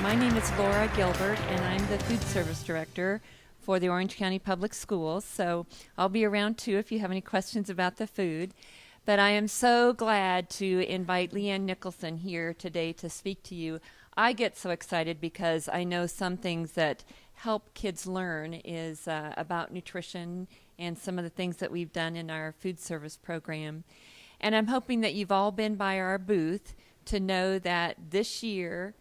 My name is Laura Gilbert, and I'm the Food Service Director for the Orange County Public Schools. So I'll be around too if you have any questions about the food. But I am so glad to invite Leanne Nicholson here today to speak to you. I get so excited because I know some things that help kids learn is about nutrition and some of the things that we've done in our food service program. And I'm hoping that you've all been by our booth to know that this year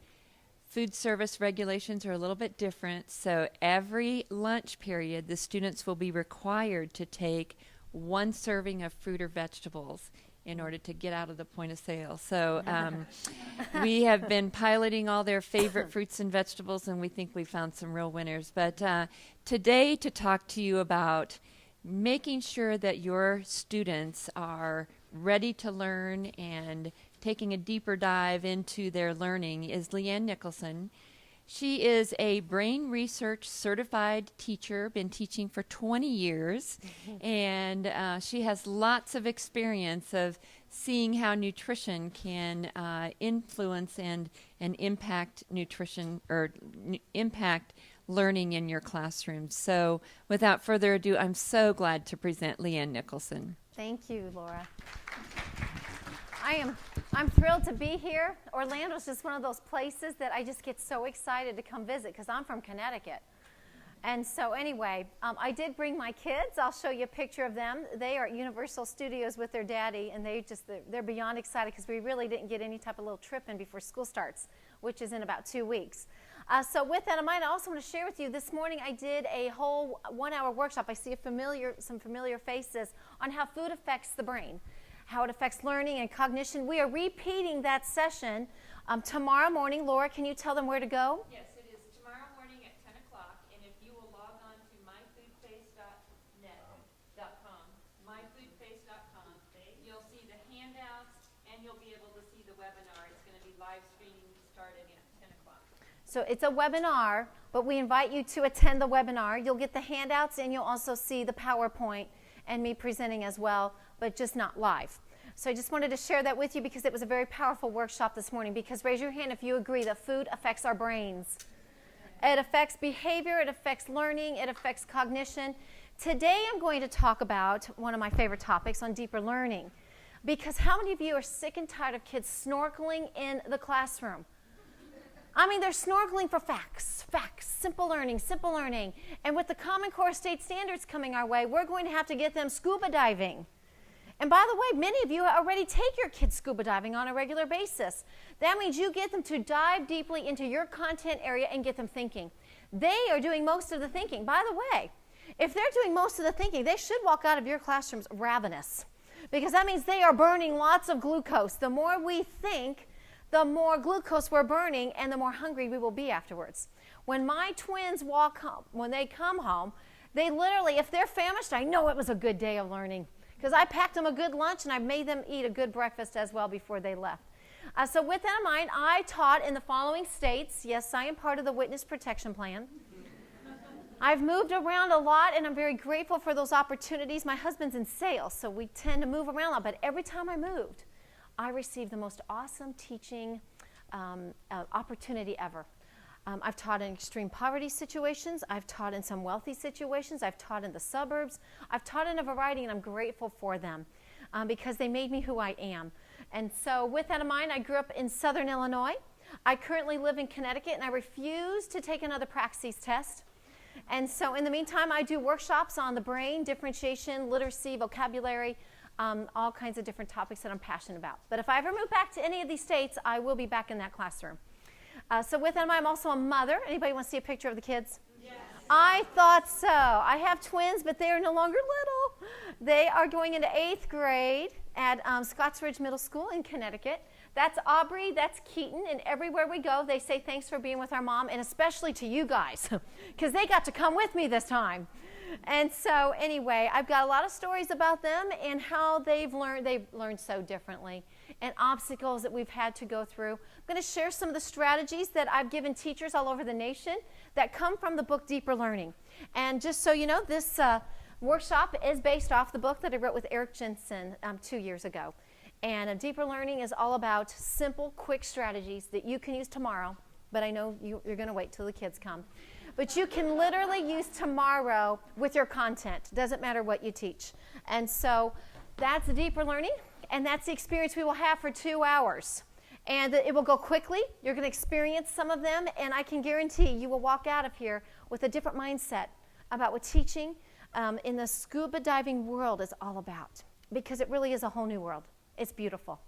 food service regulations are a little bit different. So every lunch period, the students will be required to take one serving of fruit or vegetables in order to get out of the point of sale. So we have been piloting all their favorite fruits and vegetables, and we think we found some real winners. But today to talk to you about making sure that your students are ready to learn and taking a deeper dive into their learning is Leanne Nicholson. She is a brain research certified teacher, been teaching for 20 years, and she has lots of experience of seeing how nutrition can influence and impact nutrition or impact learning in your classroom. So without further ado, I'm so glad to present Leanne Nicholson. Thank you, Laura. I'm thrilled to be here. Orlando is just one of those places that I just get so excited to come visit because I'm from Connecticut. And so anyway, I did bring my kids. I'll show you a picture of them. They are at Universal Studios with their daddy, and they're beyond excited because we really didn't get any type of little trip in before school starts, which is in about 2 weeks. So with that in mind, I also want to share with you, this morning I did a whole 1-hour workshop. I see some familiar faces on how food affects the brain, how it affects learning and cognition. We are repeating that session tomorrow morning. Laura, can you tell them where to go? Yes, it is tomorrow morning at 10 o'clock, and if you will log on to myfoodface.com, you'll see the handouts, and you'll be able to see the webinar. It's going to be live streaming starting at 10 o'clock. So it's a webinar, but we invite you to attend the webinar. You'll get the handouts, and you'll also see the PowerPoint and me presenting as well, but just not live. So I just wanted to share that with you because it was a very powerful workshop this morning. Because raise your hand if you agree that food affects our brains. It affects behavior, it affects learning, it affects cognition. Today I'm going to talk about one of my favorite topics on deeper learning. Because how many of you are sick and tired of kids snorkeling in the classroom? I mean, they're snorkeling for facts, simple learning. And with the Common Core state standards coming our way, we're going to have to get them scuba diving. And by the way, many of you already take your kids scuba diving on a regular basis. That means you get them to dive deeply into your content area and get them thinking. They are doing most of the thinking. By the way, if they're doing most of the thinking, they should walk out of your classrooms ravenous, because that means they are burning lots of glucose. The more we think, the more glucose we're burning, and the more hungry we will be afterwards. When my twins walk home, when they come home, they literally, if they're famished, I know it was a good day of learning because I packed them a good lunch and I made them eat a good breakfast as well before they left. So with that in mind, I taught in the following states. Yes, I am part of the Witness Protection Plan. I've moved around a lot, and I'm very grateful for those opportunities. My husband's in sales, so we tend to move around a lot, but every time I moved, I received the most awesome teaching opportunity ever. I've taught in extreme poverty situations. I've taught in some wealthy situations. I've taught in the suburbs. I've taught in a variety, and I'm grateful for them because they made me who I am. And so with that in mind, I grew up in Southern Illinois. I currently live in Connecticut, and I refuse to take another Praxis test. And so in the meantime, I do workshops on the brain, differentiation, literacy, vocabulary, all kinds of different topics that I'm passionate about. But if I ever move back to any of these states, I will be back in that classroom. So with that, I'm also a mother. Anybody want to see a picture of the kids? Yes. I thought so. I have twins, but they are no longer little. They are going into 8th grade at Scotts Ridge Middle School in Connecticut. That's Aubrey, that's Keaton, and everywhere we go, they say thanks for being with our mom, and especially to you guys, because they got to come with me this time. And so anyway, I've got a lot of stories about them and how they've learned so differently, and obstacles that we've had to go through. I'm going to share some of the strategies that I've given teachers all over the nation that come from the book Deeper Learning. And just so you know, this workshop is based off the book that I wrote with Eric Jensen 2 years ago. And Deeper Learning is all about simple, quick strategies that you can use tomorrow but I know you're going to wait till the kids come. But you can literally use tomorrow with your content. Doesn't matter what you teach. And so that's deeper learning, and that's the experience we will have for 2 hours. And it will go quickly. You're going to experience some of them, and I can guarantee you will walk out of here with a different mindset about what teaching in the scuba diving world is all about, because it really is a whole new world. It's beautiful.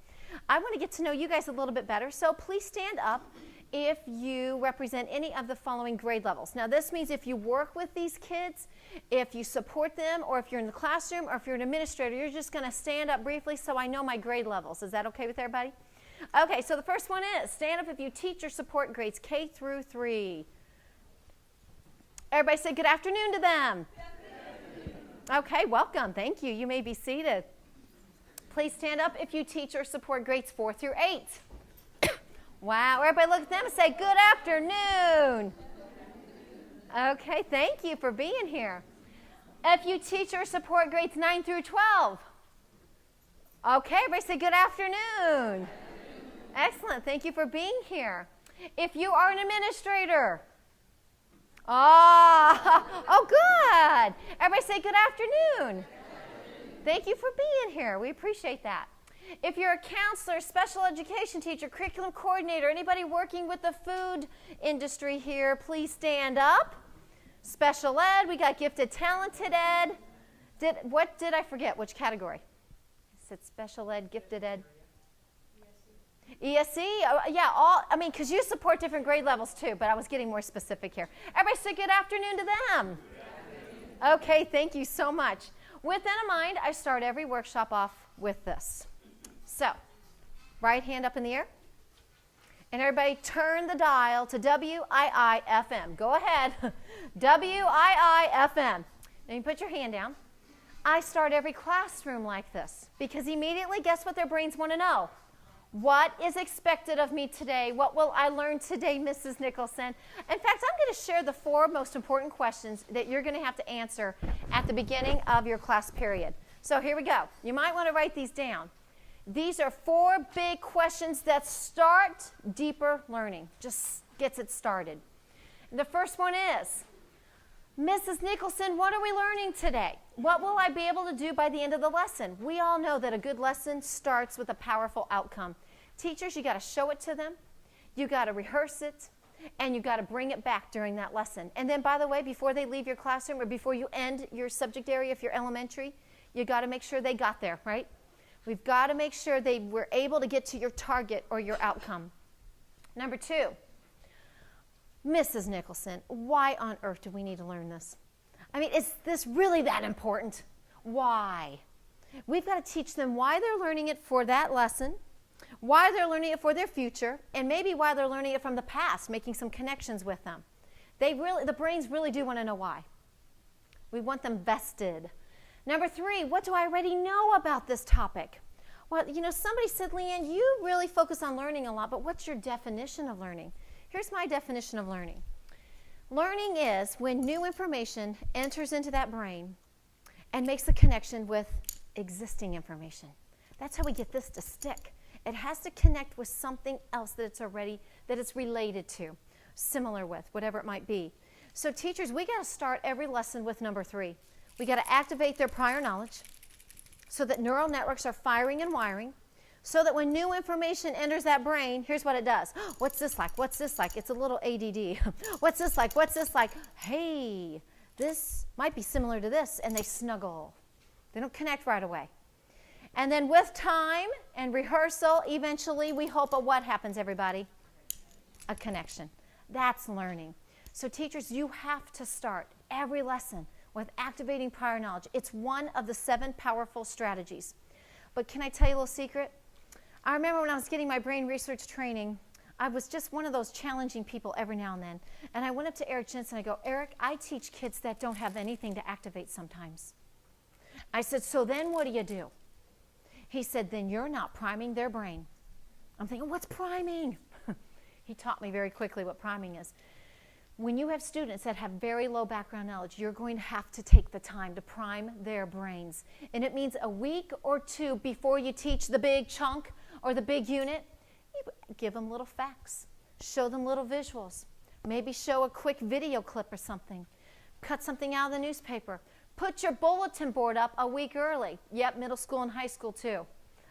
I want to get to know you guys a little bit better, so please stand up if you represent any of the following grade levels. Now, this means if you work with these kids, if you support them, or if you're in the classroom, or if you're an administrator, you're just going to stand up briefly so I know my grade levels. Is that okay with everybody? Okay, so the first one is stand up if you teach or support grades K through 3. Everybody say good afternoon to them. Good afternoon. Okay, welcome. Thank you. You may be seated. Please stand up if you teach or support grades 4 through 8. Wow, everybody look at them and say, good afternoon. Okay, thank you for being here. If you teach or support grades 9 through 12. Okay, everybody say good afternoon. Excellent, thank you for being here. If you are an administrator. Oh, good. Everybody say good afternoon. Thank you for being here. We appreciate that. If you're a counselor, special education teacher, curriculum coordinator, anybody working with the food industry here, please stand up. Special ed, we got gifted, talented ed. What did I forget? Which category? I said special ed, gifted ed. ESC? Yeah, because you support different grade levels too, but I was getting more specific here. Everybody say good afternoon to them. Okay, thank you so much. With that in mind, I start every workshop off with this. So, right hand up in the air. And everybody turn the dial to WIIFM. Go ahead. WIIFM. Now you put your hand down. I start every classroom like this because immediately, guess what their brains want to know? What is expected of me today? What will I learn today, Mrs. Nicholson? In fact, I'm going to share the 4 most important questions that you're going to have to answer at the beginning of your class period. So here we go. You might want to write these down. These are 4 big questions that start deeper learning, just gets it started. The first one is, Mrs. Nicholson, what are we learning today? What will I be able to do by the end of the lesson? We all know that a good lesson starts with a powerful outcome. Teachers, you got to show it to them, you got to rehearse it, and you got to bring it back during that lesson. And then, by the way, before they leave your classroom or before you end your subject area, if you're elementary, you got to make sure they got there, right? We've got to make sure they were able to get to your target or your outcome. Number 2, Mrs. Nicholson, why on earth do we need to learn this? I mean, is this really that important? Why? We've got to teach them why they're learning it for that lesson, why they're learning it for their future, and maybe why they're learning it from the past, making some connections with them. The brains really do want to know why. We want them vested. Number 3, what do I already know about this topic? Well, somebody said, Leanne, you really focus on learning a lot, but what's your definition of learning? Here's my definition of learning. Learning is when new information enters into that brain and makes a connection with existing information. That's how we get this to stick. It has to connect with something else that it's related to, similar with, whatever it might be. So teachers, we got to start every lesson with number 3. We got to activate their prior knowledge so that neural networks are firing and wiring, so that when new information enters that brain, here's what it does. What's this like? What's this like? It's a little ADD. What's this like? What's this like? Hey, this might be similar to this, and they snuggle. They don't connect right away. And then with time and rehearsal, eventually we hope what happens, everybody? A connection. That's learning. So teachers, you have to start every lesson with activating prior knowledge. It's one of the 7 powerful strategies. But can I tell you a little secret? I remember when I was getting my brain research training, I was just one of those challenging people every now and then. And I went up to Eric Jensen and I go, Eric, I teach kids that don't have anything to activate sometimes. I said, so then what do? He said, then you're not priming their brain. I'm thinking, what's priming? He taught me very quickly what priming is. When you have students that have very low background knowledge, you're going to have to take the time to prime their brains. And it means a week or 2 before you teach the big chunk or the big unit, you give them little facts. Show them little visuals. Maybe show a quick video clip or something. Cut something out of the newspaper. Put your bulletin board up a week early. Yep, middle school and high school too.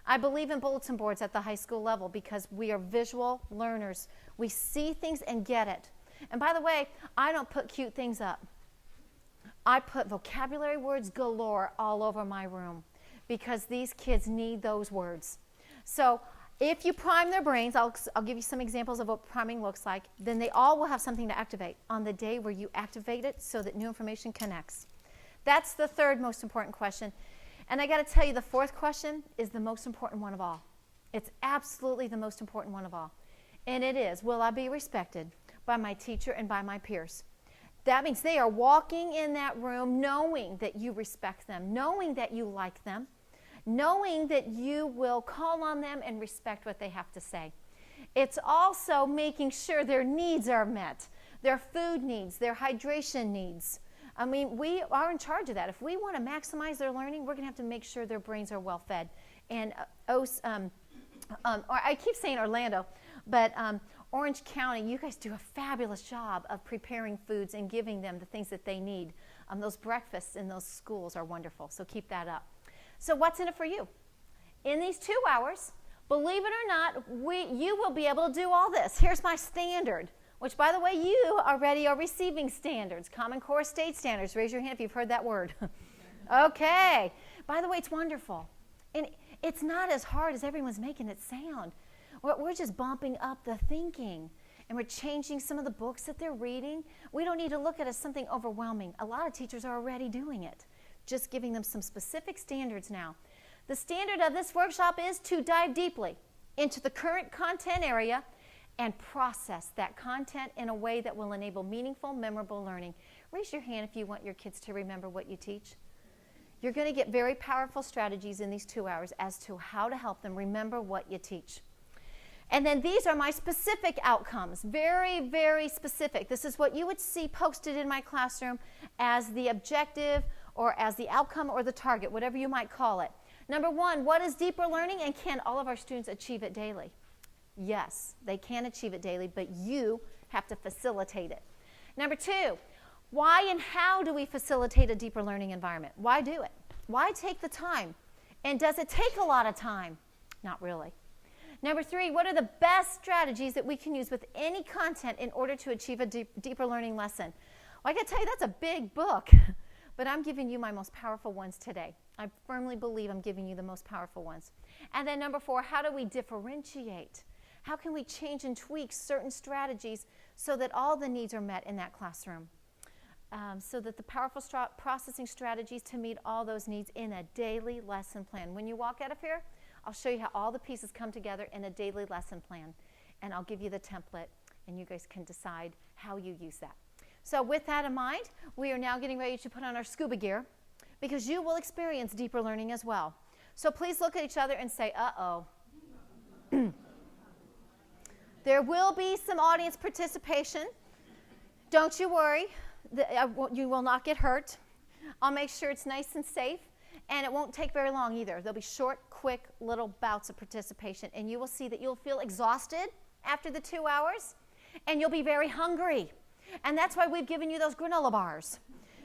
I believe in bulletin boards at the high school level because we are visual learners. We see things and get it. And by the way, I don't put cute things up. I put vocabulary words galore all over my room because these kids need those words. So if you prime their brains, I'll give you some examples of what priming looks like, then they all will have something to activate on the day where you activate it so that new information connects. That's the third most important question. And I got to tell you, the fourth question is the most important one of all. It's absolutely the most important one of all. And it is, will I be respected by my teacher and by my peers? That means they are walking in that room knowing that you respect them, knowing that you like them, knowing that you will call on them and respect what they have to say. It's also making sure their needs are met, their food needs, their hydration needs. I mean, we are in charge of that. If we want to maximize their learning, we're going to have to make sure their brains are well fed. And or I keep saying Orlando, but Orange County, you guys do a fabulous job of preparing foods and giving them the things that they need. Those breakfasts in those schools are wonderful, so keep that up. So what's in it for you? In these 2 hours, believe it or not, you will be able to do all this. Here's my standard, which, by the way, you already are receiving standards, Common Core state standards. Raise your hand if you've heard that word. Okay. By the way, it's wonderful. And it's not as hard as everyone's making it sound. We're just bumping up the thinking, and we're changing some of the books that they're reading. We don't need to look at it as something overwhelming. A lot of teachers are already doing it, just giving them some specific standards now. The standard of this workshop is to dive deeply into the current content area and process that content in a way that will enable meaningful, memorable learning. Raise your hand if you want your kids to remember what you teach. You're going to get very powerful strategies in these 2 hours as to how to help them remember what you teach. And then these are my specific outcomes, very, very specific. This is what you would see posted in my classroom as the objective or as the outcome or the target, whatever you might call it. Number one, what is deeper learning, and can all of our students achieve it daily? Yes, they can achieve it daily, but you have to facilitate it. Number two, why and how do we facilitate a deeper learning environment? Why do it? Why take the time? And does it take a lot of time? Not really. Number three, what are the best strategies that we can use with any content in order to achieve a deeper learning lesson? Well, I got to tell you, that's a big book, but I'm giving you my most powerful ones today. I firmly believe I'm giving you the most powerful ones. And then number four, how do we differentiate? How can we change and tweak certain strategies so that all the needs are met in that classroom? So that the powerful processing strategies to meet all those needs in a daily lesson plan. When you walk out of here, I'll show you how all the pieces come together in a daily lesson plan. And I'll give you the template, and you guys can decide how you use that. So with that in mind, we are now getting ready to put on our scuba gear because you will experience deeper learning as well. So please look at each other and say, uh-oh. There will be some audience participation. Don't you worry. You will not get hurt. I'll make sure it's nice and safe, and it won't take very long either. There'll be short, quick, little bouts of participation, and you will see that you'll feel exhausted after the 2 hours, and you'll be very hungry. And that's why we've given you those granola bars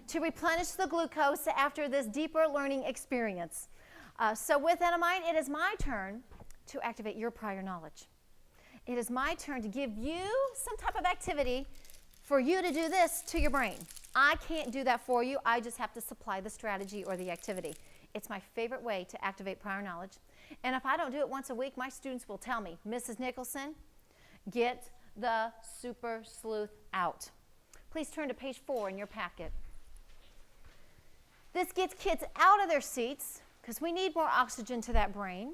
to replenish the glucose after this deeper learning experience. So with that in mind, it is my turn to activate your prior knowledge. It is my turn to give you some type of activity for you to do this to your brain. I can't do that for you. I just have to supply the strategy or the activity. It's my favorite way to activate prior knowledge. And if I don't do it once a week, my students will tell me, Mrs. Nicholson, get the super sleuth out. Please turn to page 4 in your packet. This gets kids out of their seats because we need more oxygen to that brain.